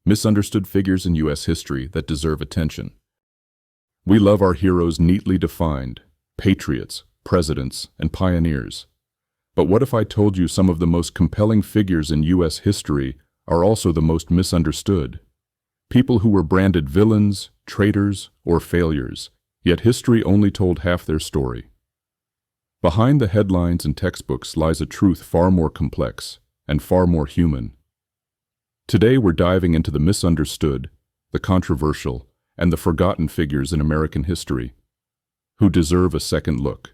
Misunderstood figures in U.S. history that deserve attention. We love our heroes neatly defined, patriots, presidents, and pioneers. But what if I told you some of the most compelling figures in U.S. history are also the most misunderstood? People who were branded villains, traitors, or failures, yet history only told half their story. Behind the headlines and textbooks lies a truth far more complex and far more human. Today we're diving into the misunderstood, the controversial, and the forgotten figures in American history, who deserve a second look.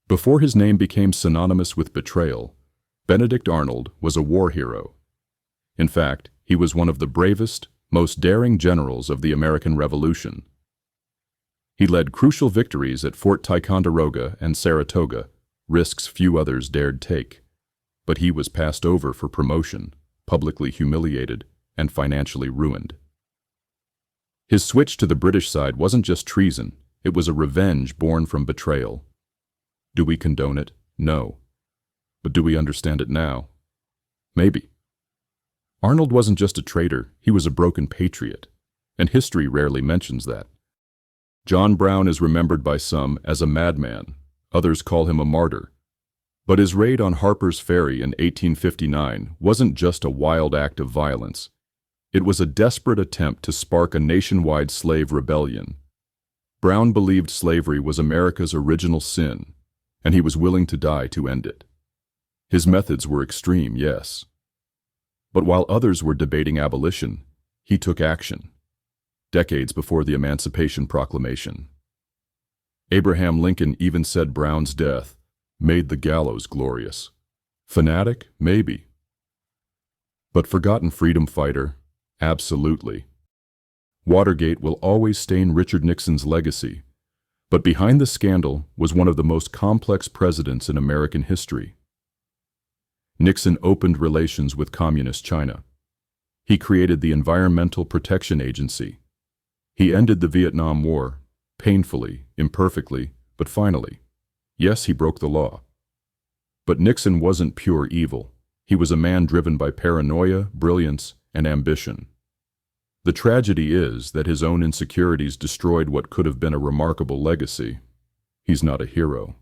Before his name became synonymous with betrayal, Benedict Arnold was a war hero. In fact, he was one of the bravest, most daring generals of the American Revolution. He led crucial victories at Fort Ticonderoga and Saratoga, risks few others dared take. But he was passed over for promotion, publicly humiliated, and financially ruined. His switch to the British side wasn't just treason, it was a revenge born from betrayal. Do we condone it? No. But do we understand it now? Maybe. Arnold wasn't just a traitor, he was a broken patriot, and history rarely mentions that. John Brown is remembered by some as a madman, others call him a martyr. But his raid on Harper's Ferry in 1859 wasn't just a wild act of violence. It was a desperate attempt to spark a nationwide slave rebellion. Brown believed slavery was America's original sin, and he was willing to die to end it. His methods were extreme, yes. But while others were debating abolition, he took action, decades before the Emancipation Proclamation. Abraham Lincoln even said Brown's death made the gallows glorious. Fanatic? Maybe. But forgotten freedom fighter? Absolutely. Watergate will always stain Richard Nixon's legacy, but behind the scandal was one of the most complex presidents in American history. Nixon opened relations with Communist China. He created the Environmental Protection Agency. He ended the Vietnam War, painfully, imperfectly, but finally. Yes, he broke the law. But Nixon wasn't pure evil. He was a man driven by paranoia, brilliance, and ambition. The tragedy is that his own insecurities destroyed what could have been a remarkable legacy. He's not a hero.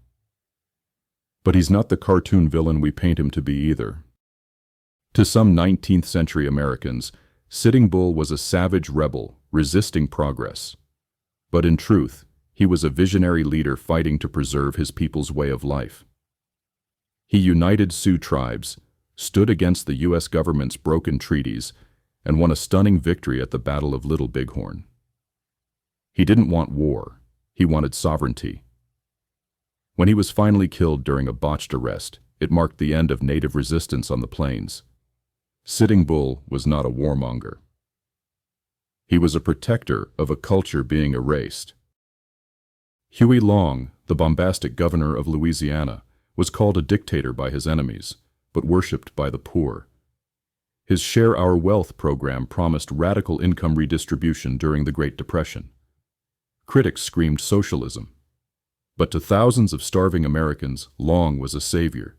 But he's not the cartoon villain we paint him to be either. To some 19th century Americans, Sitting Bull was a savage rebel, resisting progress. But in truth, he was a visionary leader fighting to preserve his people's way of life. He united Sioux tribes, stood against the U.S. government's broken treaties, and won a stunning victory at the Battle of Little Bighorn. He didn't want war, he wanted sovereignty. When he was finally killed during a botched arrest, it marked the end of native resistance on the plains. Sitting Bull was not a warmonger. He was a protector of a culture being erased. Huey Long, the bombastic governor of Louisiana, was called a dictator by his enemies, but worshipped by the poor. His Share Our Wealth program promised radical income redistribution during the Great Depression. Critics screamed socialism. But to thousands of starving Americans, Long was a savior.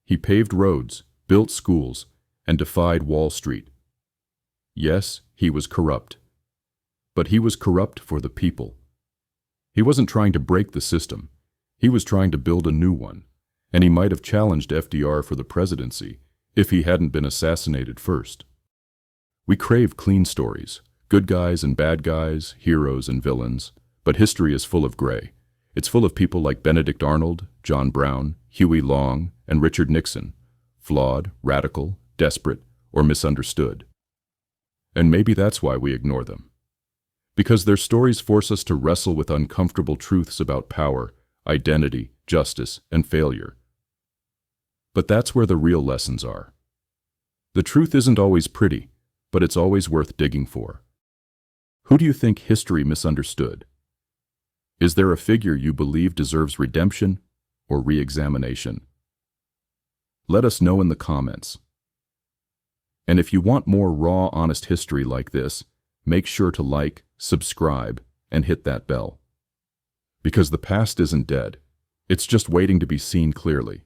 He paved roads, built schools, and defied Wall Street. Yes, he was corrupt. But he was corrupt for the people. He wasn't trying to break the system. He was trying to build a new one, and he might have challenged FDR for the presidency if he hadn't been assassinated first. We crave clean stories, good guys and bad guys, heroes and villains, but history is full of gray. It's full of people like Benedict Arnold, John Brown, Huey Long, and Richard Nixon, flawed, radical, desperate, or misunderstood. And maybe that's why we ignore them. Because their stories force us to wrestle with uncomfortable truths about power, identity, justice, and failure. But that's where the real lessons are. The truth isn't always pretty, but it's always worth digging for. Who do you think history misunderstood? Is there a figure you believe deserves redemption or re-examination? Let us know in the comments. And if you want more raw, honest history like this, make sure to like, subscribe, and hit that bell. Because the past isn't dead. It's just waiting to be seen clearly.